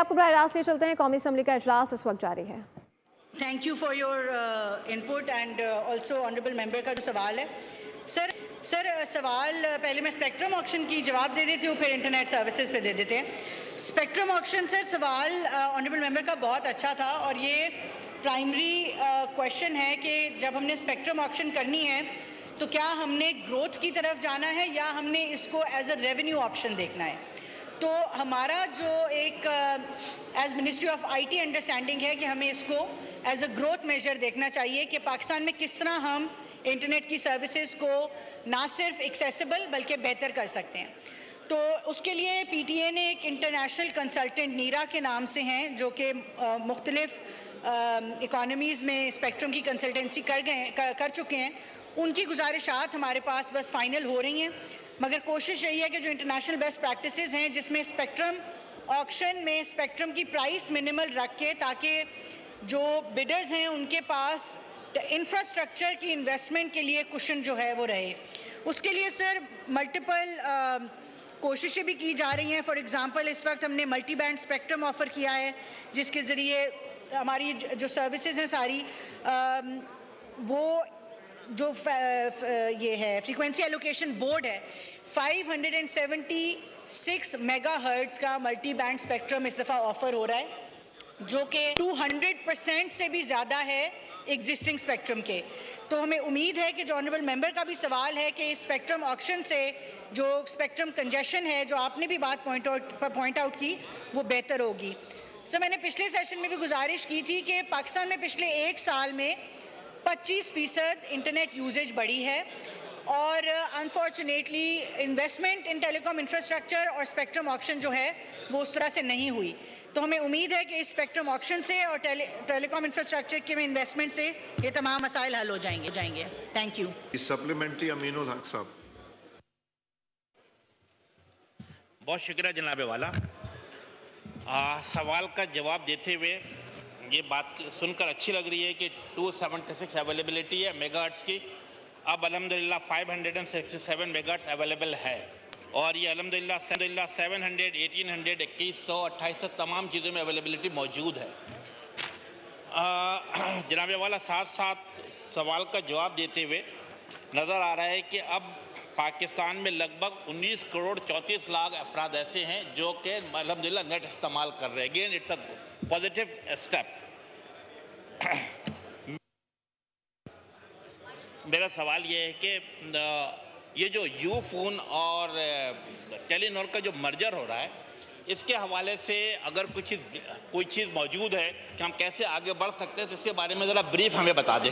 آپ کو براہ راست لے چلتے ہیں. قومی اسمبلی کا اجلاس اس وقت جاری ہے. Thank you for your input and also honourable member کا جو سوال ہے سر سوال پہلے میں اسپیکٹرم آکشن کی جواب دے دیتی ہوں, پھر انٹرنیٹ سروسز پہ دے دیتے ہیں. اسپیکٹرم آکشن سر سوال آنریبل ممبر کا بہت اچھا تھا, اور یہ پرائمری کویشچن ہے کہ جب ہم نے اسپیکٹرم آکشن کرنی ہے تو کیا ہم نے گروتھ کی طرف جانا ہے یا ہم نے اس کو ایز اے ریونیو آپشن دیکھنا ہے. تو ہمارا جو ایک as ministry of I T understanding ہے کہ ہمیں اس کو ایز اے گروتھ میجر دیکھنا چاہیے کہ پاکستان میں کس طرح ہم انٹرنیٹ کی سروسز کو نہ صرف ایکسیسیبل بلکہ بہتر کر سکتے ہیں. تو اس کے لیے پی ٹی اے نے ایک انٹرنیشنل کنسلٹنٹ نیرا کے نام سے ہیں جو کہ مختلف اکانومیز میں اسپیکٹرم کی کنسلٹنسی کر چکے ہیں. ان کی گزارشات ہمارے پاس بس فائنل ہو رہی ہیں, مگر کوشش یہی ہے کہ جو انٹرنیشنل بیسٹ پریکٹسز ہیں جس میں اسپیکٹرم آکشن میں اسپیکٹرم کی پرائس منیمل رکھ کے تاکہ جو بیڈرز ہیں ان کے پاس انفراسٹرکچر کی انویسٹمنٹ کے لیے کشن جو ہے وہ رہے. اس کے لیے سر ملٹیپل کوششیں بھی کی جا رہی ہیں. فار ایگزامپل اس وقت ہم نے ملٹی بینڈ اسپیکٹرم آفر کیا ہے جس کے ذریعے ہماری جو سروسز ہیں ساری وہ جو یہ ہے فریکوینسی ایلوکیشن بورڈ ہے 576 میگا ہرٹز کا ملٹی بینڈ اسپیکٹرم اس دفعہ آفر ہو رہا ہے جو کہ 200% سے بھی زیادہ ہے ایگزسٹنگ اسپیکٹرم کے. تو ہمیں امید ہے کہ جو آنریبل ممبر کا بھی سوال ہے کہ اس اسپیکٹرم آکشن سے جو اسپیکٹرم کنجیشن ہے جو آپ نے بھی بات پوائنٹ آؤٹ کی وہ بہتر ہوگی. سر میں نے پچھلے سیشن میں بھی گزارش کی تھی کہ پاکستان میں پچھلے ایک سال میں 25% انٹرنیٹ یوزیج بڑھی ہے, اور unfortunately investment in telecom infrastructure اور اسپیکٹرم آکشن جو ہے وہ اس طرح سے نہیں ہوئی. تو ہمیں امید ہے کہ اس اسپیکٹرم آکشن سے اور ٹیلی کام انفراسٹرکچر کے انویسٹمنٹ سے یہ تمام مسائل حل ہو جائیں گے. Thank you. سپلیمنٹری امین الحق صاحب. بہت شکریہ جناب والا. سوال کا جواب دیتے ہوئے یہ بات سن کر اچھی لگ رہی ہے کہ 276 اویلیبلٹی ہے میگا ہرٹز کی. اب الحمدللہ 567 میگا ہرٹز اویلیبل ہے, اور یہ الحمدللہ 700 1800 2100 2800 تمام چیزوں میں اویلیبلٹی موجود ہے. جناب والا ساتھ ساتھ سوال کا جواب دیتے ہوئے نظر آ رہا ہے کہ اب پاکستان میں لگ بھگ 19 کروڑ 34 لاکھ افراد ایسے ہیں جو کہ الحمدللہ نیٹ استعمال کر رہے ہیں. Again it's a positive step. میرا سوال یہ ہے کہ یہ جو یو فون اور ٹیلی نور کا جو مرجر ہو رہا ہے اس کے حوالے سے اگر کوئی چیز موجود ہے کہ ہم کیسے آگے بڑھ سکتے ہیں تو اس کے بارے میں ذرا بریف ہمیں بتا دیں.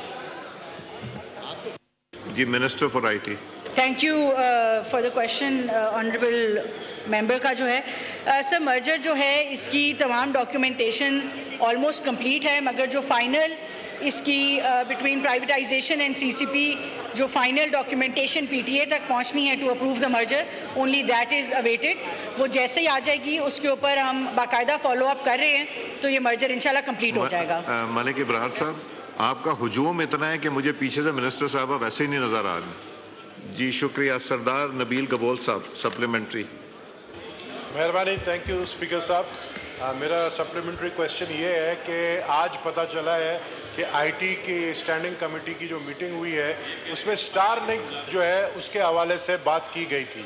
جی minister for I T. Thank you for the question honourable member کا جو ہے سر مرجر جو ہے اس کی تمام ڈاکیومنٹیشن آلموسٹ کمپلیٹ ہے, مگر جو فائنل اس کی between privatisation and C C P جو final documentation P T A تک پہنچنی ہے to approve the merger only that is awaited. وہ جیسے ہی آ جائے گی اس کے اوپر ہم باقاعدہ فالو اپ کر رہے ہیں تو یہ مرجر انشاءاللہ کمپلیٹ ہو جائے گا. ملک ابرار صاحب آپ کا ہجوم اتنا ہے کہ مجھے پیچھے سے منسٹر صاحبہ ویسے ہی نہیں نظر آ رہے. جی شکریہ. سردار نبیل گبول صاحب سپلیمنٹری. مہربانی. تھینک یو اسپیکر صاحب. میرا سپلیمنٹری کویشچن یہ ہے کہ آج پتہ چلا ہے کہ آئی ٹی کی اسٹینڈنگ کمیٹی کی جو میٹنگ ہوئی ہے اس میں اسٹار لنک جو ہے اس کے حوالے سے بات کی گئی تھی,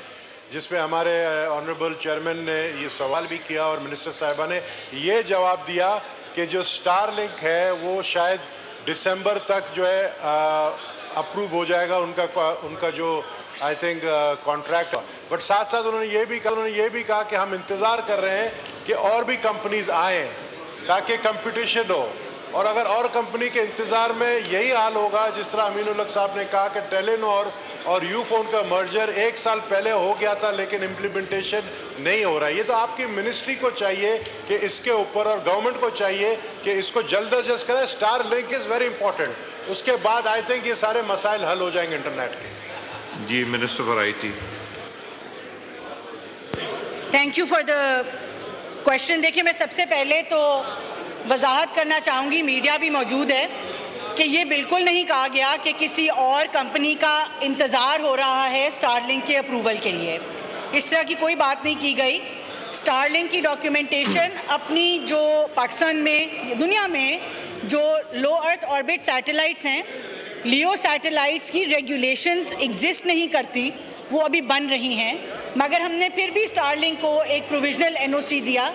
جس میں ہمارے آنریبل چیئرمین نے یہ سوال بھی کیا اور منسٹر صاحبہ نے یہ جواب دیا کہ جو اسٹار لنک ہے وہ شاید دسمبر تک جو ہے اپروو ہو جائے گا ان کا جو آئی تھنک کانٹریکٹ. بٹ ساتھ ساتھ انہوں نے یہ بھی کہا کہ ہم انتظار کر رہے ہیں کہ اور بھی کمپنیز آئیں تاکہ کمپٹیشن ہو, اور اگر اور کمپنی کے انتظار میں یہی حال ہوگا جس طرح امین الحق صاحب نے کہا کہ ٹیلی نور اور یو فون کا مرجر 1 سال پہلے ہو گیا تھا لیکن امپلیمنٹیشن نہیں ہو رہا ہے. یہ تو آپ کی منسٹری کو چاہیے کہ اس کے اوپر اور گورنمنٹ کو چاہیے کہ اس کو جلد از جلد کریں. Starlink is very important. اس کے بعد آئی تھنک یہ سارے مسائل حل ہو جائیں گے انٹرنیٹ کے. جی minister for I T. Thank you for the question. دیکھیے میں سب سے پہلے تو وضاحت کرنا چاہوں گی, میڈیا بھی موجود ہے, کہ یہ بالکل نہیں کہا گیا کہ کسی اور کمپنی کا انتظار ہو رہا ہے اسٹار لنک کے اپروول کے لیے. اس طرح کی کوئی بات نہیں کی گئی. اسٹار لنک کی ڈاکیومنٹیشن اپنی جو پاکستان میں دنیا میں جو لو ارتھ آربٹ سیٹلائٹس ہیں, لیو سیٹلائٹس کی ریگولیشنز ایگزسٹ نہیں کرتی, وہ ابھی بن رہی ہیں, مگر ہم نے پھر بھی اسٹار لنک کو ایک پروویژنل NOC دیا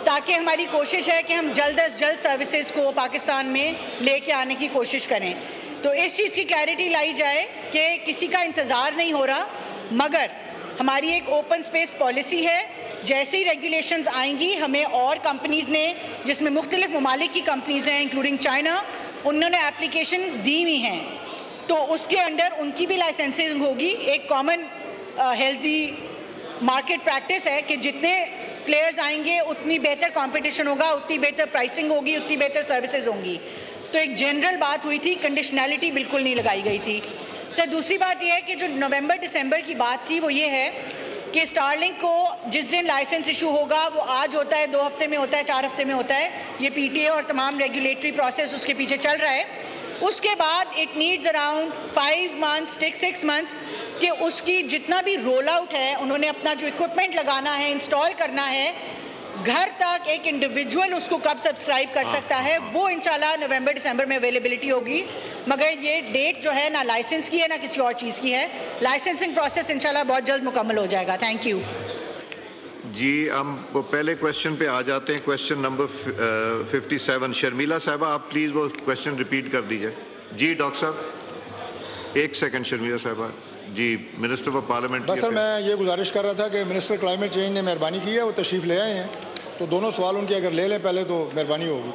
تاکہ ہماری کوشش ہے کہ ہم جلد از جلد سروسز کو پاکستان میں لے کے آنے کی کوشش کریں. تو اس چیز کی کلیئرٹی لائی جائے کہ کسی کا انتظار نہیں ہو رہا, مگر ہماری ایک اوپن اسپیس پالیسی ہے. جیسے ہی ریگولیشنز آئیں گی, ہمیں اور کمپنیز نے جس میں مختلف ممالک کی کمپنیز ہیں انکلوڈنگ چائنا, انہوں نے اپلیکیشن دی ہوئی ہیں, تو اس کے انڈر ان کی بھی لائسنسنگ ہوگی. ایک کامن ہیلتھی مارکیٹ پریکٹس ہے کہ جتنے پلیئرز آئیں گے اتنی بہتر کمپٹیشن ہوگا, اتنی بہتر پرائسنگ ہوگی, اتنی بہتر سروسز ہوں گی. تو ایک جنرل بات ہوئی تھی, کنڈیشنلٹی بالکل نہیں لگائی گئی تھی. سر دوسری بات یہ ہے کہ جو نومبر دسمبر کی بات تھی وہ یہ ہے کہ اسٹار لنک کو جس دن لائسنس ایشو ہوگا وہ آج ہوتا ہے, 2 ہفتے میں ہوتا ہے, 4 ہفتے میں ہوتا ہے, یہ PTA اور تمام ریگولیٹری پروسیس اس کے پیچھے چل رہا ہے. اس کے بعد it needs around 5 months 6 months کہ اس کی جتنا بھی رول آؤٹ ہے, انہوں نے اپنا جو اکوپمنٹ لگانا ہے, انسٹال کرنا ہے, گھر تک ایک انڈیویجول اس کو کب سبسکرائب کر سکتا ہے, وہ انشاءاللہ نومبر دسمبر میں اویلیبلٹی ہوگی. مگر یہ ڈیٹ جو ہے نہ لائسنس کی ہے نہ کسی اور چیز کی ہے. لائسنسنگ پروسیس انشاءاللہ بہت جلد مکمل ہو جائے گا. Thank you. جی ہم پہلے کویشچن پہ آ جاتے ہیں. کویشچن نمبر 57 شرمیلا صاحبہ, آپ پلیز وہ کویشچن ریپیٹ کر دیجئے. جی ڈاکٹر صاحب 1 سیکنڈ. شرمیلا صاحبہ جی, منسٹر آف پارلیمنٹ. بس سر میں یہ گزارش کر رہا تھا کہ منسٹر کلائمیٹ چینج نے مہربانی کی ہے, وہ تشریف لے آئے ہیں, تو دونوں سوال ان کے اگر لے لیں پہلے تو مہربانی ہوگی.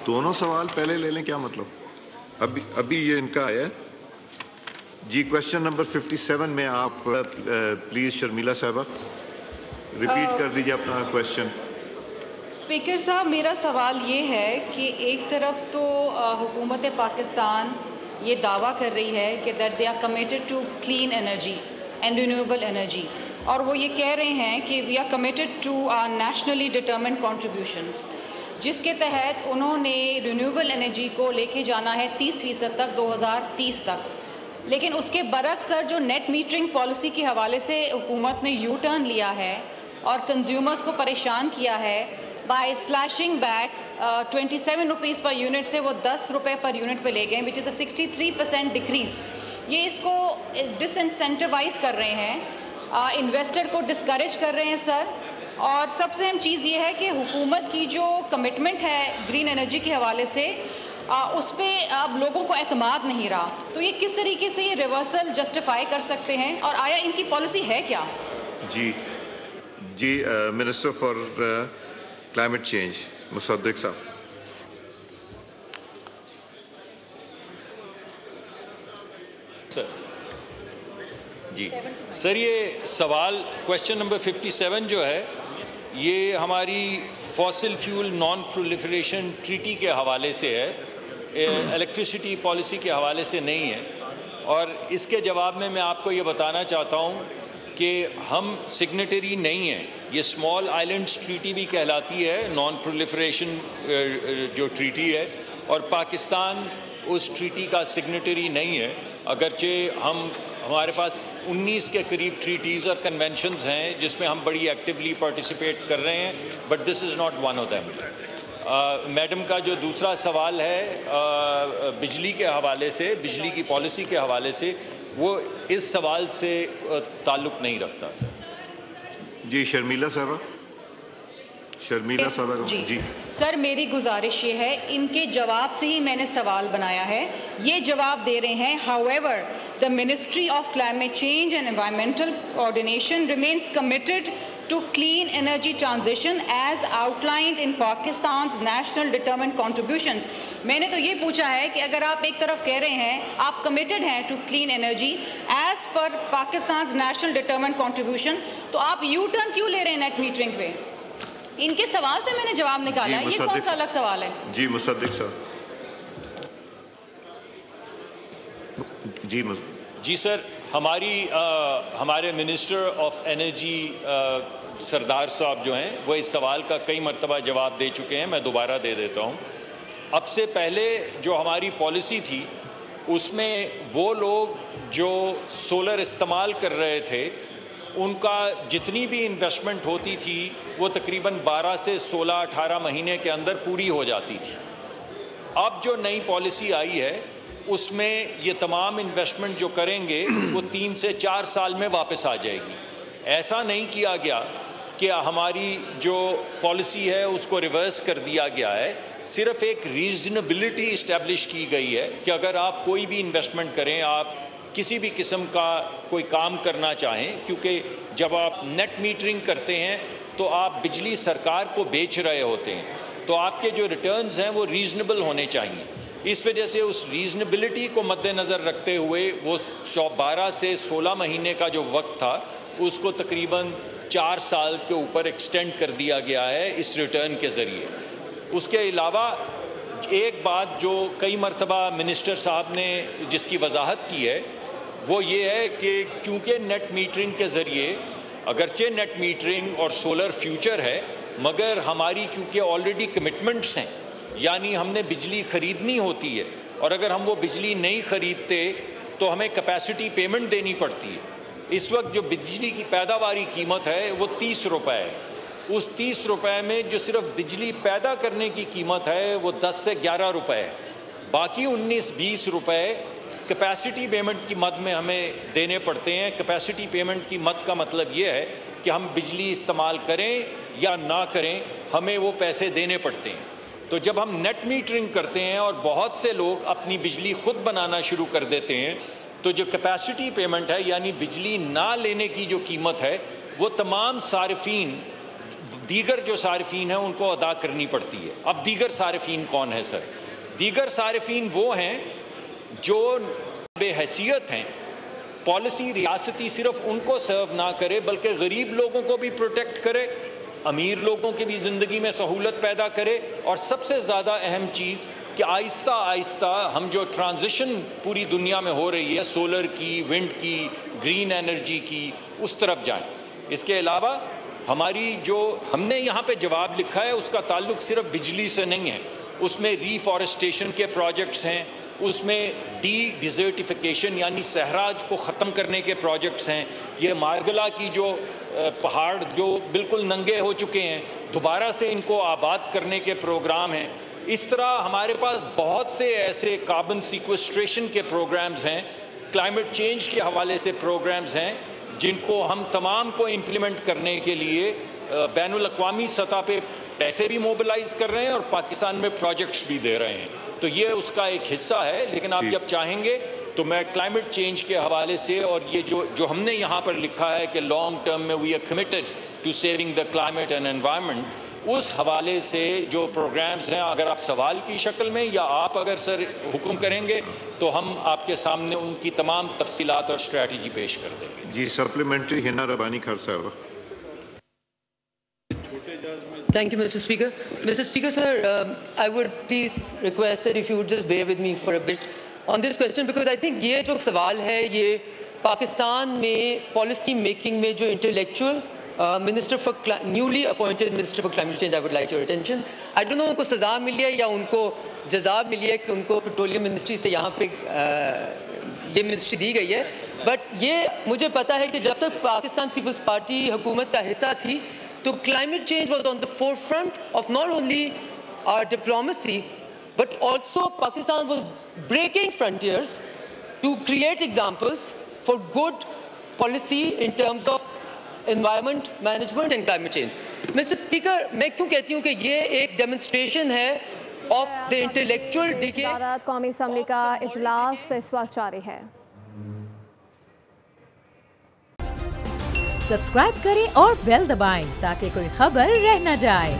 دونوں سوال پہلے لے لیں, کیا مطلب؟ ابھی یہ ان کا آیا ہے. جی کویشچن نمبر 57 میں آپ پلیز شرمیلا صاحبہ ریپیٹ کر دیجیے اپنا کویشچن. اسپیکر صاحب میرا سوال یہ ہے کہ ایک طرف تو حکومت پاکستان یہ دعویٰ کر رہی ہے کہ that they are committed to clean energy and renewable energy, اور وہ یہ کہہ رہے ہیں کہ we are committed to our nationally determined contributions, جس کے تحت انہوں نے رینیویبل انرجی کو لے کے جانا ہے 30% تک 2030 تک. لیکن اس کے برعکس سر جو نیٹ میٹرنگ پالیسی کے حوالے سے حکومت نے یو ٹرن لیا ہے اور کنزیومرز کو پریشان کیا ہے by slashing back 27 rupees per unit سے وہ 10 روپے پر یونٹ پہ لے گئے, وچ از اے 63% ڈکریز. یہ اس کو ڈس انسینٹیوائز کر رہے ہیں, انویسٹر کو ڈسکریج کر رہے ہیں سر. اور سب سے اہم چیز یہ ہے کہ حکومت کی جو کمٹمنٹ ہے گرین انرجی کے حوالے سے اس پہ اب لوگوں کو اعتماد نہیں رہا. تو یہ کس طریقے سے یہ ریورسل جسٹیفائی کر سکتے ہیں, اور آیا ان کی پالیسی ہے کیا؟ جی منسٹر فار کلائمیٹ چینج مصدق صاحب. جی سر, یہ سوال کویشچن نمبر 57 جو ہے یہ ہماری fossil fuel non proliferation treaty کے حوالے سے ہے, الیکٹریسٹی پالیسی کے حوالے سے نہیں ہے. اور اس کے جواب میں آپ کو یہ بتانا چاہتا ہوں کہ ہم سگنیٹری نہیں ہیں. یہ اسمال آئلینڈس ٹریٹی بھی کہلاتی ہے, نان پرولیفریشن جو ٹریٹی ہے, اور پاکستان اس ٹریٹی کا سگنیٹری نہیں ہے, اگرچہ ہمارے پاس 19 کے قریب ٹریٹیز اور کنونشنز ہیں جس میں ہم بڑی ایکٹیولی پارٹیسپیٹ کر رہے ہیں, but this is not one of them. Madam کا جو دوسرا سوال ہے بجلی کے حوالے سے, بجلی کی پالیسی کے حوالے سے, وہ اس سوال سے تعلق نہیں رکھتا سر. جی شرمیلا صاحبہ. شرمیلا صاحبہ جی سر میری گزارش یہ ہے, ان کے جواب سے ہی میں نے سوال بنایا ہے. یہ جواب دے رہے ہیں however the Ministry of Climate Change and Environmental Coordination remains committed to clean energy transition as outlined in Pakistan's national determined contributions. میں نے تو یہ پوچھا ہے کہ اگر آپ ایک طرف کہہ رہے ہیں آپ کمیٹڈ ہیں to clean energy as per Pakistan's national determined contribution, تو آپ یو ٹرن کیوں لے رہے ہیں نیٹ میٹرنگ پہ؟ ان کے سوال سے میں نے جواب نکالا ہے, یہ کون سا الگ سوال ہے؟ جی مصدق صاحب. جی سر, ہمارے منسٹر آف انرجی سردار صاحب جو ہیں وہ اس سوال کا کئی مرتبہ جواب دے چکے ہیں, میں دوبارہ دے دیتا ہوں. اب سے پہلے جو ہماری پالیسی تھی اس میں وہ لوگ جو سولر استعمال کر رہے تھے ان کا جتنی بھی انویسٹمنٹ ہوتی تھی وہ تقریباً 12 سے 16-18 مہینے کے اندر پوری ہو جاتی تھی. اب جو نئی پالیسی آئی ہے اس میں یہ تمام انویسٹمنٹ جو کریں گے وہ 3 سے 4 سال میں واپس آ جائے گی. ایسا نہیں کیا گیا کہ ہماری جو پالیسی ہے اس کو ریورس کر دیا گیا ہے, صرف ایک ریزنیبلٹی اسٹیبلش کی گئی ہے کہ اگر آپ کوئی بھی انویسٹمنٹ کریں, آپ کسی بھی قسم کا کوئی کام کرنا چاہیں, کیونکہ جب آپ نیٹ میٹرنگ کرتے ہیں تو آپ بجلی سرکار کو بیچ رہے ہوتے ہیں, تو آپ کے جو ریٹرنز ہیں وہ ریزنیبل ہونے چاہیے. اس وجہ سے اس ریزنیبلٹی کو مد نظر رکھتے ہوئے وہ 12 سے 16 مہینے کا جو وقت تھا اس کو تقریباً 4 سال کے اوپر ایکسٹینڈ کر دیا گیا ہے اس ریٹرن کے ذریعے. اس کے علاوہ ایک بات جو کئی مرتبہ منسٹر صاحب نے جس کی وضاحت کی ہے وہ یہ ہے کہ چونکہ نیٹ میٹرنگ کے ذریعے, اگرچہ نیٹ میٹرنگ اور سولر فیوچر ہے, مگر ہماری کیونکہ آلریڈی کمٹمنٹس ہیں, یعنی ہم نے بجلی خریدنی ہوتی ہے, اور اگر ہم وہ بجلی نہیں خریدتے تو ہمیں کیپیسٹی پیمنٹ دینی پڑتی ہے. اس وقت جو بجلی کی پیداواری قیمت ہے وہ 30 روپے ہے. اس 30 روپے میں جو صرف بجلی پیدا کرنے کی قیمت ہے وہ 10 سے 11 روپے ہے. باقی 19-20 روپے کیپیسٹی پیمنٹ کی مد میں ہمیں دینے پڑتے ہیں. کیپیسٹی پیمنٹ کی مد کا مطلب یہ ہے کہ ہم بجلی استعمال کریں یا نہ کریں ہمیں وہ پیسے دینے پڑتے ہیں. تو جب ہم نیٹ میٹرنگ کرتے ہیں اور بہت سے لوگ اپنی بجلی خود بنانا شروع کر دیتے ہیں تو جو کیپیسٹی پیمنٹ ہے یعنی بجلی نہ لینے کی جو قیمت ہے وہ تمام صارفین, دیگر جو صارفین ہیں ان کو ادا کرنی پڑتی ہے. اب دیگر صارفین کون ہے سر؟ دیگر صارفین وہ ہیں جو بے حیثیت ہیں. پالیسی ریاستی صرف ان کو سرو نہ کرے بلکہ غریب لوگوں کو بھی پروٹیکٹ کرے, امیر لوگوں کی بھی زندگی میں سہولت پیدا کرے, اور سب سے زیادہ اہم چیز کہ آہستہ آہستہ ہم جو ٹرانزیشن پوری دنیا میں ہو رہی ہے سولر کی, ونڈ کی, گرین انرجی کی, اس طرف جائیں. اس کے علاوہ ہماری جو ہم نے یہاں پہ جواب لکھا ہے اس کا تعلق صرف بجلی سے نہیں ہے, اس میں ریفارسٹیشن کے پروجیکٹس ہیں, اس میں ڈیزرٹیفیکیشن یعنی صحرا کو ختم کرنے کے پروجیکٹس ہیں, یہ مارگلا کی جو پہاڑ جو بالکل ننگے ہو چکے ہیں دوبارہ سے ان کو آباد کرنے کے پروگرام ہیں. اس طرح ہمارے پاس بہت سے ایسے کاربن سیکوسٹریشن کے پروگرامز ہیں, کلائمیٹ چینج کے حوالے سے پروگرامز ہیں جن کو ہم تمام کو امپلیمنٹ کرنے کے لیے بین الاقوامی سطح پہ پیسے بھی موبلائز کر رہے ہیں اور پاکستان میں پروجیکٹس بھی دے رہے ہیں. تو یہ اس کا ایک حصہ ہے. لیکن آپ جب چاہیں گے تو میں کلائمیٹ چینج کے حوالے سے اور یہ جو ہم نے یہاں پر لکھا ہے کہ لانگ ٹرم میں we are committed to saving the climate and environment, اس حوالے سے جو پروگرامز ہیں اگر آپ سوال کی شکل میں یا آپ اگر سر حکم کریں گے تو ہم آپ کے سامنے ان کی تمام تفصیلات اور اسٹریٹجی پیش کر دیں گے. جی سپلیمنٹری ہنا ربانی خان صاحب. Thank you, Mr. Speaker. Mr. Speaker, sir, I would please request that if you would just bear with me for a bit on this question, because I think یہ جو سوال ہے یہ پاکستان میں پالیسی میکنگ میں جو intellectual minister for newly appointed minister for climate change, I would like your attention. I don't know ان کو سزا ملی ہے یا ان کو جزا ملی ہے کہ ان کو پیٹرولیم منسٹری سے یہاں پہ یہ منسٹری دی گئی ہے, بٹ یہ مجھے پتا ہے کہ جب تک پاکستان پیپلز پارٹی حکومت کا حصہ تھی تو climate change was on the forefront of not only our diplomacy but also Pakistan was breaking frontiers to create examples for good policy in terms of environment management and climate change. Mr. Speaker, میں کیوں کہتی ہوں کہ یہ ایک demonstration ہے of the intellectual decay. قومی assembly کا اجلاس اس وقت جاری ہے. سبسکرائب کریں اور بیل دبائیں تاکہ کوئی خبر رہ نہ جائے.